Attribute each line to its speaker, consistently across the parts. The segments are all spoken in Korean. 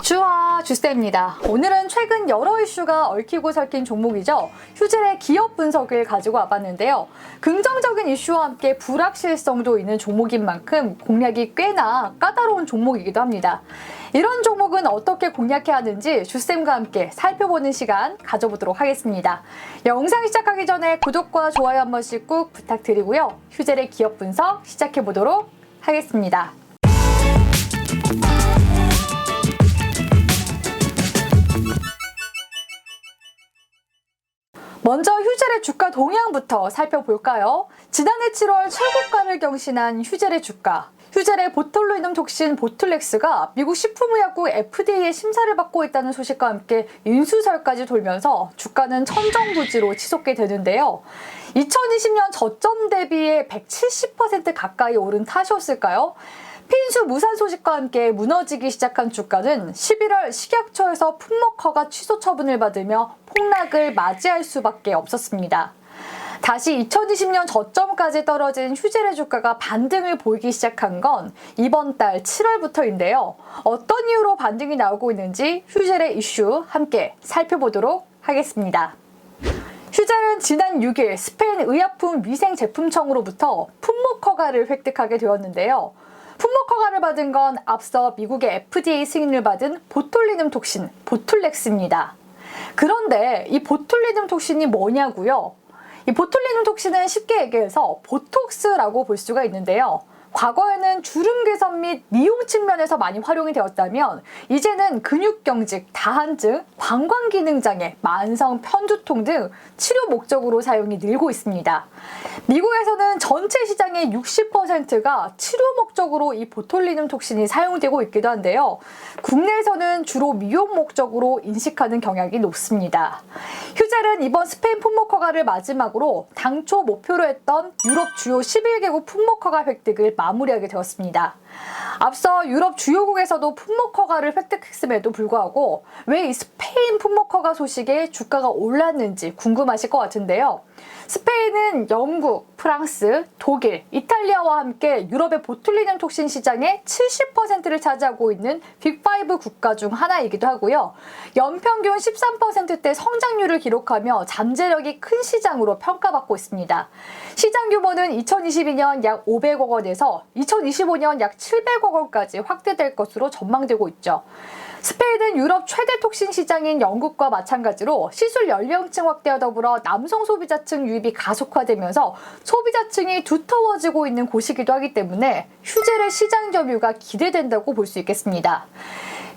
Speaker 1: 주화 주쌤입니다. 오늘은 최근 여러 이슈가 얽히고 설킨 종목이죠. 휴젤의 기업 분석을 가지고 와봤는데요. 긍정적인 이슈와 함께 불확실성도 있는 종목인 만큼 공략이 꽤나 까다로운 종목이기도 합니다. 이런 종목은 어떻게 공략해야 하는지 주쌤과 함께 살펴보는 시간 가져보도록 하겠습니다. 영상 시작하기 전에 구독과 좋아요 한 번씩 꼭 부탁드리고요. 휴젤의 기업 분석 시작해보도록 하겠습니다. 먼저 휴젤의 주가 동향부터 살펴볼까요? 지난해 7월 최고가를 경신한 휴젤의 주가. 휴젤의 보툴리눔 톡신 보툴렉스가 미국 식품의약국 FDA의 심사를 받고 있다는 소식과 함께 인수설까지 돌면서 주가는 천정부지로 치솟게 되는데요. 2020년 저점 대비에 170% 가까이 오른 탓이었을까요? 핀수 무산 소식과 함께 무너지기 시작한 주가는 11월 식약처에서 품목허가 취소 처분을 받으며 폭락을 맞이할 수밖에 없었습니다. 다시 2020년 저점까지 떨어진 휴젤의 주가가 반등을 보이기 시작한 건 이번 달 7월부터인데요. 어떤 이유로 반등이 나오고 있는지 휴젤의 이슈 함께 살펴보도록 하겠습니다. 휴젤은 지난 6일 스페인 의약품위생제품청으로부터 품목허가를 획득하게 되었는데요. 품목허가를 받은 건 앞서 미국의 FDA 승인을 받은 보툴리눔 톡신, 보툴렉스입니다. 그런데 이 보툴리눔 톡신이 뭐냐고요? 이 보툴리눔 톡신은 쉽게 얘기해서 보톡스라고 볼 수가 있는데요. 과거에는 주름 개선 및 미용 측면에서 많이 활용이 되었다면 이제는 근육경직, 다한증, 방광기능장애, 만성 편두통 등 치료 목적으로 사용이 늘고 있습니다. 미국에서는 전체 시장의 60%가 치료 목적으로 이 보툴리눔 톡신이 사용되고 있기도 한데요. 국내에서는 주로 미용 목적으로 인식하는 경향이 높습니다. 휴젤은 이번 스페인 품목허가를 마지막으로 당초 목표로 했던 유럽 주요 11개국 품목허가 획득을 마무리하게 되었습니다. 앞서 유럽 주요국에서도 품목허가를 획득했음에도 불구하고 왜 이 스페인 품목허가 소식에 주가가 올랐는지 궁금하실 것 같은데요. 스페인은 영국, 프랑스, 독일, 이탈리아와 함께 유럽의 보툴리눔 톡신 시장의 70%를 차지하고 있는 빅5 국가 중 하나이기도 하고요. 연평균 13%대 성장률을 기록하며 잠재력이 큰 시장으로 평가받고 있습니다. 시장 규모는 2022년 약 500억 원에서 2025년 약 700억 원까지 확대될 것으로 전망되고 있죠. 스페인은 유럽 최대 톡신 시장인 영국과 마찬가지로 시술 연령층 확대와 더불어 남성 소비자층 유입이 가속화되면서 소비자층이 두터워지고 있는 곳이기도 하기 때문에 휴젤의 시장 점유가 기대된다고 볼 수 있겠습니다.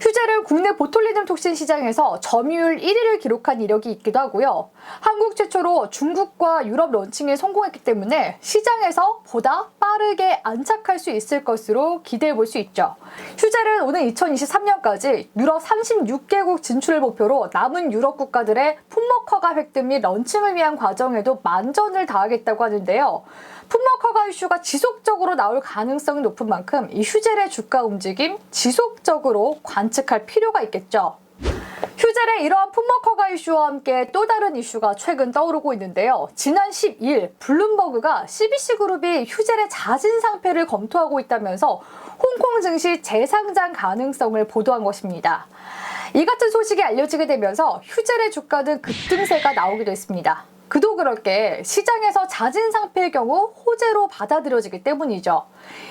Speaker 1: 휴젤은 국내 보툴리눔 톡신 시장에서 점유율 1위를 기록한 이력이 있기도 하고요. 한국 최초로 중국과 유럽 런칭에 성공했기 때문에 시장에서 보다 빠르게 안착할 수 있을 것으로 기대해 볼 수 있죠. 휴젤은 오는 2023년까지 유럽 36개국 진출을 목표로 남은 유럽 국가들의 품목허가 획득 및 런칭을 위한 과정에도 만전을 다하겠다고 하는데요. 품목허가 이슈가 지속적으로 나올 가능성이 높은 만큼 이 휴젤의 주가 움직임 지속적으로 관측할 필요가 있겠죠. 휴젤의 이러한 품목허가 이슈와 함께 또 다른 이슈가 최근 떠오르고 있는데요. 지난 12일 블룸버그가 CBC그룹이 휴젤의 자진 상폐를 검토하고 있다면서 홍콩 증시 재상장 가능성을 보도한 것입니다. 이 같은 소식이 알려지게 되면서 휴젤의 주가는 급등세가 나오기도 했습니다. 그도 그럴 게 시장에서 자진 상폐의 경우 호재로 받아들여지기 때문이죠.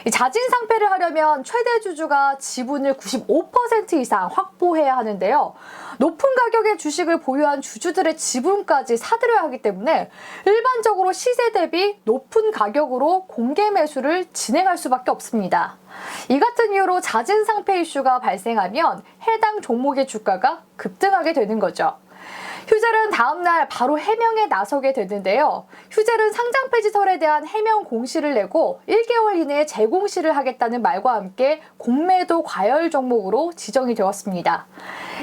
Speaker 1: 이 자진 상폐를 하려면 최대 주주가 지분을 95% 이상 확보해야 하는데요. 높은 가격의 주식을 보유한 주주들의 지분까지 사들여야 하기 때문에 일반적으로 시세 대비 높은 가격으로 공개 매수를 진행할 수밖에 없습니다. 이 같은 이유로 자진 상폐 이슈가 발생하면 해당 종목의 주가가 급등하게 되는 거죠. 휴젤은 다음날 바로 해명에 나서게 되는데요. 휴젤은 상장 폐지설에 대한 해명 공시를 내고 1개월 이내에 재공시를 하겠다는 말과 함께 공매도 과열 종목으로 지정이 되었습니다.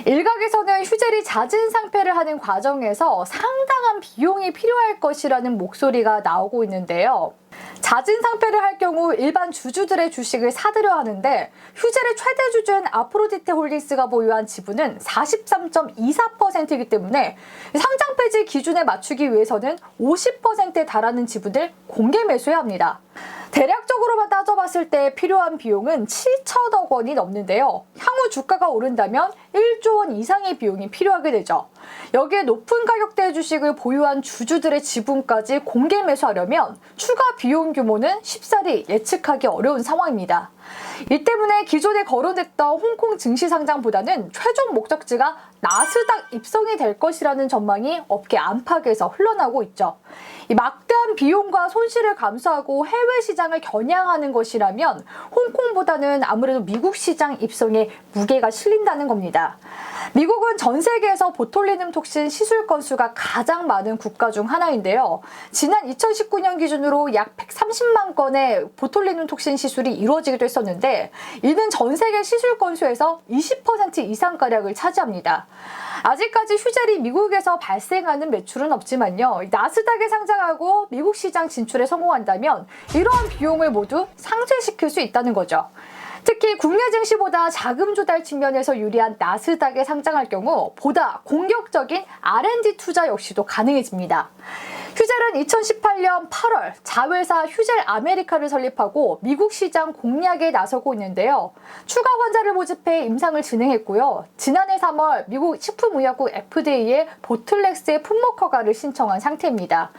Speaker 1: 일각에서는 휴젤이 자진 상폐를 하는 과정에서 상당한 비용이 필요할 것이라는 목소리가 나오고 있는데요. 자진 상폐를 할 경우 일반 주주들의 주식을 사들여 하는데 휴젤의 최대 주주인 아프로디테 홀딩스가 보유한 지분은 43.24%이기 때문에 상장 폐지 기준에 맞추기 위해서는 50%에 달하는 지분을 공개 매수해야 합니다. 대략적으로만 따져봤을 때 필요한 비용은 7천억 원이 넘는데요. 향후 주가가 오른다면 1조 원 이상의 비용이 필요하게 되죠. 여기에 높은 가격대의 주식을 보유한 주주들의 지분까지 공개 매수하려면 추가 비용 규모는 쉽사리 예측하기 어려운 상황입니다. 이 때문에 기존에 거론됐던 홍콩 증시 상장보다는 최종 목적지가 나스닥 입성이 될 것이라는 전망이 업계 안팎에서 흘러나오고 있죠. 이 막대한 비용과 손실을 감수하고 해외 시장을 겨냥하는 것이라면 홍콩보다는 아무래도 미국 시장 입성에 무게가 실린다는 겁니다. 미국은 전 세계에서 보톨리눔 톡신 시술 건수가 가장 많은 국가 중 하나인데요. 지난 2019년 기준으로 약 130만 건의 보톨리눔 톡신 시술이 이루어지기도 했었는데 이는 전 세계 시술 건수에서 20% 이상가량을 차지합니다. 아직까지 휴젤이 미국에서 발생하는 매출은 없지만요. 나스닥에 상장하고 미국 시장 진출에 성공한다면 이러한 비용을 모두 상쇄시킬 수 있다는 거죠. 특히 국내 증시보다 자금 조달 측면에서 유리한 나스닥에 상장할 경우 보다 공격적인 R&D 투자 역시도 가능해집니다. 휴젤은 2018년 8월 자회사 휴젤 아메리카를 설립하고 미국 시장 공략에 나서고 있는데요. 추가 환자를 모집해 임상을 진행했고요. 지난해 3월 미국 식품의약국 FDA에 보틀렉스의 품목 허가를 신청한 상태입니다.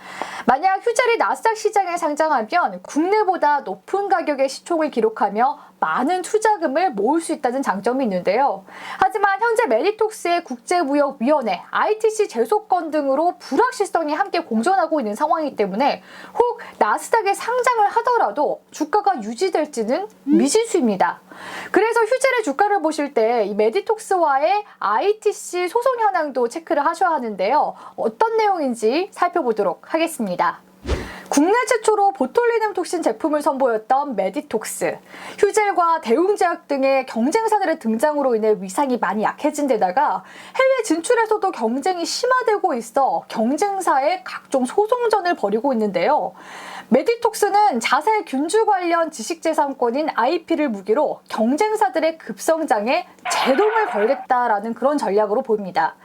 Speaker 1: 만약 휴젤이 나스닥 시장에 상장하면 국내보다 높은 가격의 시총을 기록하며 많은 투자금을 모을 수 있다는 장점이 있는데요. 하지만 현재 메디톡스의 국제무역위원회, ITC 제소권 등으로 불확실성이 함께 공존하고 있는 상황이기 때문에 혹 나스닥에 상장을 하더라도 주가가 유지될지는 미지수입니다. 그래서 휴젤의 주가를 보실 때 이 메디톡스와의 ITC 소송 현황도 체크를 하셔야 하는데요. 어떤 내용인지 살펴보도록 하겠습니다. 국내 최초로 보톨리눔 톡신 제품을 선보였던 메디톡스. 휴젤과 대웅제약 등의 경쟁사들의 등장으로 인해 위상이 많이 약해진 데다가 해외 진출에서도 경쟁이 심화되고 있어 경쟁사의 각종 소송전을 벌이고 있는데요. 메디톡스는 자세 균주 관련 지식재산권인 IP를 무기로 경쟁사들의 급성장에 제동을 걸겠다라는 그런 전략으로 보입니다.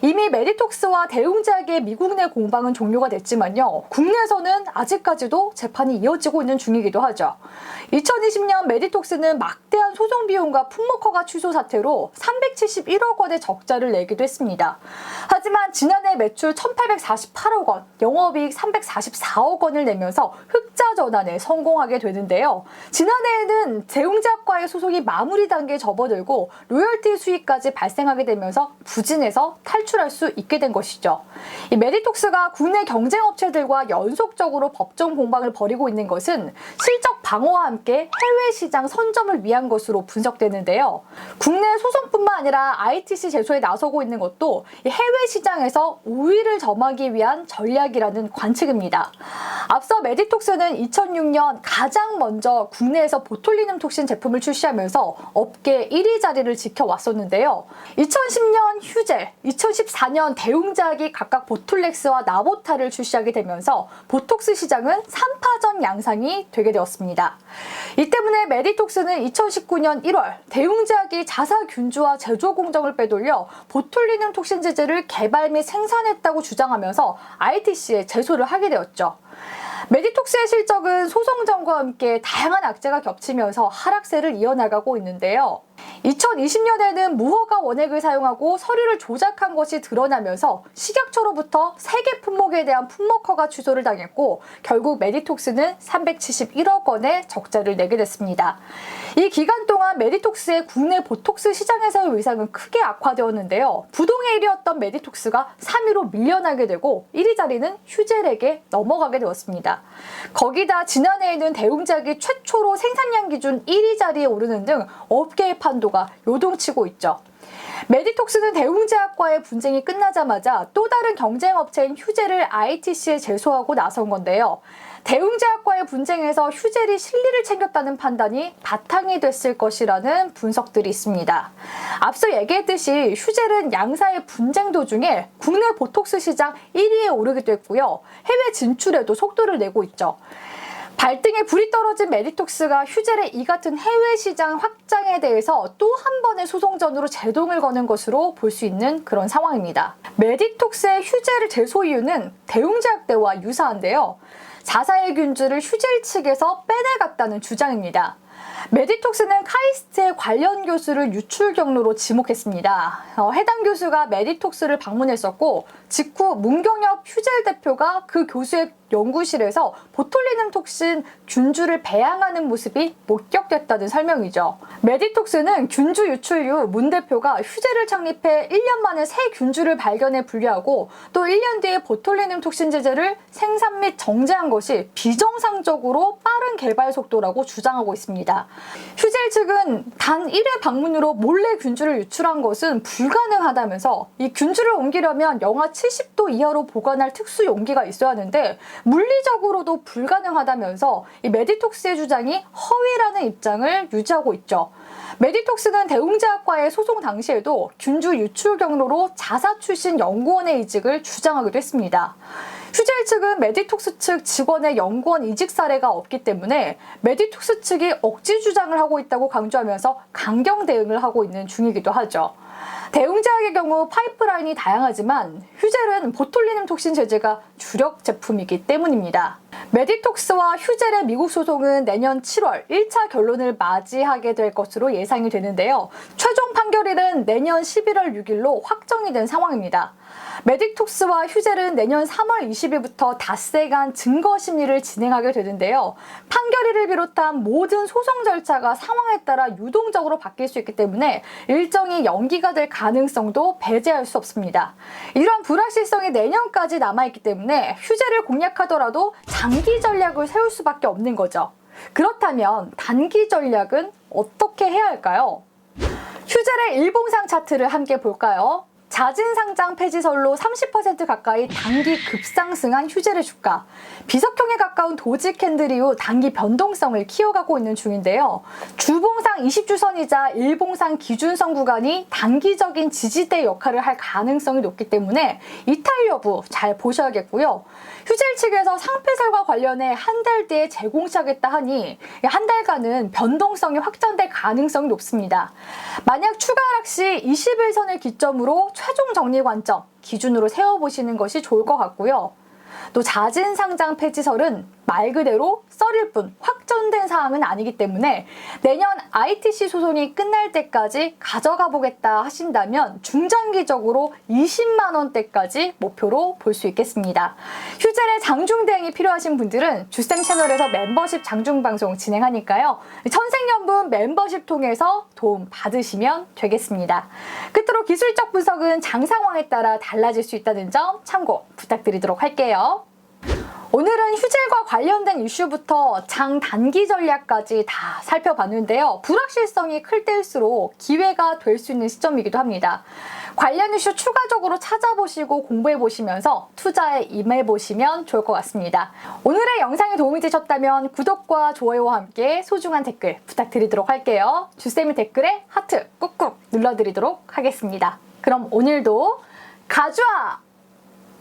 Speaker 1: 이미 메디톡스와 대웅제약의 미국 내 공방은 종료가 됐지만요. 국내에서는 아직까지도 재판이 이어지고 있는 중이기도 하죠. 2020년 메디톡스는 막대한 소송 비용과 품목 허가 취소 사태로 371억 원의 적자를 내기도 했습니다. 하지만 지난해 매출 1,848억 원, 영업이익 344억 원을 내면서 흑자 전환에 성공하게 되는데요. 지난해에는 대웅제약과의 소송이 마무리 단계에 접어들고 로열티 수익까지 발생하게 되면서 부진해서 탈출할 수 있게 된 것이죠. 이 메디톡스가 국내 경쟁업체들과 연속적으로 법정 공방을 벌이고 있는 것은 실적 방어와 함께 해외 시장 선점을 위한 것으로 분석되는데요. 국내 소송뿐만 아니라 ITC 제소에 나서고 있는 것도 해외 시장에서 우위를 점하기 위한 전략이라는 관측입니다. 앞서 메디톡스는 2006년 가장 먼저 국내에서 보톨리눔 톡신 제품을 출시하면서 업계 1위 자리를 지켜왔었는데요. 2010년 휴젤, 2014년 대웅제약이 각각 보툴렉스와 나보타를 출시하게 되면서 보톡스 시장은 3파전 양상이 되게 되었습니다. 이 때문에 메디톡스는 2019년 1월 대웅제약이 자사균주와 제조 공정을 빼돌려 보툴리눔 톡신 제제를 개발 및 생산했다고 주장하면서 ITC에 제소를 하게 되었죠. 메디톡스의 실적은 소송전과 함께 다양한 악재가 겹치면서 하락세를 이어나가고 있는데요. 2020년에는 무허가 원액을 사용하고 서류를 조작한 것이 드러나면서 식약처로부터 3개 품목에 대한 품목 허가 취소를 당했고 결국 메디톡스는 371억 원의 적자를 내게 됐습니다. 이 기간 동안 메디톡스의 국내 보톡스 시장에서의 위상은 크게 악화되었는데요. 부동의 1위였던 메디톡스가 3위로 밀려나게 되고 1위 자리는 휴젤에게 넘어가게 되었습니다. 거기다 지난해에는 대웅제약이 최초로 생산량 기준 1위 자리에 오르는 등 업계의 판도가 요동치고 있죠. 메디톡스는 대웅제약과의 분쟁이 끝나자마자 또 다른 경쟁업체인 휴젤을 ITC에 제소하고 나선 건데요. 대웅제약과의 분쟁에서 휴젤이 실리를 챙겼다는 판단이 바탕이 됐을 것이라는 분석들이 있습니다. 앞서 얘기했듯이 휴젤은 양사의 분쟁 도중에 국내 보톡스 시장 1위에 오르기도 했고요. 해외 진출에도 속도를 내고 있죠. 발등에 불이 떨어진 메디톡스가 휴젤의 이 같은 해외 시장 확장에 대해서 또 한 번의 소송전으로 제동을 거는 것으로 볼 수 있는 그런 상황입니다. 메디톡스의 휴젤 제소 이유는 대웅제약 때와 유사한데요. 자사의 균주를 휴젤 측에서 빼내갔다는 주장입니다. 메디톡스는 카이스트의 관련 교수를 유출 경로로 지목했습니다. 해당 교수가 메디톡스를 방문했었고 직후 문경엽 휴젤 대표가 그 교수의 연구실에서 보톨리눔 톡신 균주를 배양하는 모습이 목격됐다는 설명이죠. 메디톡스는 균주 유출 이후 문 대표가 휴젤을 창립해 1년 만에 새 균주를 발견해 분리하고 또 1년 뒤에 보톨리눔 톡신 제제를 생산 및 정제한 것이 비정상적으로 빠른 개발 속도라고 주장하고 있습니다. 휴젤 측은 단 1회 방문으로 몰래 균주를 유출한 것은 불가능하다면서 이 균주를 옮기려면 영하 70도 이하로 보관할 특수 용기가 있어야 하는데 물리적으로도 불가능하다면서 이 메디톡스의 주장이 허위라는 입장을 유지하고 있죠. 메디톡스는 대웅제약과의 소송 당시에도 균주 유출 경로로 자사 출신 연구원의 이직을 주장하기도 했습니다. 휴젤 측은 메디톡스 측 직원의 연구원 이직 사례가 없기 때문에 메디톡스 측이 억지 주장을 하고 있다고 강조하면서 강경 대응을 하고 있는 중이기도 하죠. 대웅제약의 경우 파이프라인이 다양하지만 휴젤은 보톨리눔 톡신 제제가 주력 제품이기 때문입니다. 메디톡스와 휴젤의 미국 소송은 내년 7월 1차 결론을 맞이하게 될 것으로 예상이 되는데요. 최종 판결일은 내년 11월 6일로 확정이 된 상황입니다. 메디톡스와 휴젤은 내년 3월 20일부터 닷새간 증거 심리를 진행하게 되는데요. 판결일을 비롯한 모든 소송 절차가 상황에 따라 유동적으로 바뀔 수 있기 때문에 일정이 연기가 될 가능성도 배제할 수 없습니다. 이러한 불확실성이 내년까지 남아있기 때문에 휴젤을 공략하더라도 장기 전략을 세울 수밖에 없는 거죠. 그렇다면 단기 전략은 어떻게 해야 할까요? 휴젤의 일봉상 차트를 함께 볼까요? 잦은 상장 폐지설로 30% 가까이 단기 급상승한 휴젤의 주가, 비석형에 가까운 도지 캔들 이후 단기 변동성을 키워가고 있는 중인데요. 주봉상 20주선이자 일봉상 기준선 구간이 단기적인 지지대 역할을 할 가능성이 높기 때문에 이탈 여부 잘 보셔야겠고요. 휴젤 측에서 상폐설과 관련해 한 달 뒤에 재공시하겠다 하니 한 달간은 변동성이 확장될 가능성이 높습니다. 만약 추가 하락 시 21선을 기점으로 최종 정리 관점 기준으로 세워보시는 것이 좋을 것 같고요. 또 잦은 상장 폐지설은 말 그대로 썰일 뿐 확정된 사항은 아니기 때문에 내년 ITC 소송이 끝날 때까지 가져가 보겠다 하신다면 중장기적으로 20만 원대까지 목표로 볼 수 있겠습니다. 휴젤의 장중 대응이 필요하신 분들은 주쌤 채널에서 멤버십 장중 방송 진행하니까요. 천생연분 멤버십 통해서 도움 받으시면 되겠습니다. 끝으로 기술적 분석은 장 상황에 따라 달라질 수 있다는 점 참고 부탁드리도록 할게요. 오늘은 휴젤과 관련된 이슈부터 장 단기 전략까지 다 살펴봤는데요. 불확실성이 클 때일수록 기회가 될 수 있는 시점이기도 합니다. 관련 이슈 추가적으로 찾아보시고 공부해보시면서 투자에 임해보시면 좋을 것 같습니다. 오늘의 영상이 도움이 되셨다면 구독과 좋아요와 함께 소중한 댓글 부탁드리도록 할게요. 주쌤이 댓글에 하트 꾹꾹 눌러드리도록 하겠습니다. 그럼 오늘도 가져와!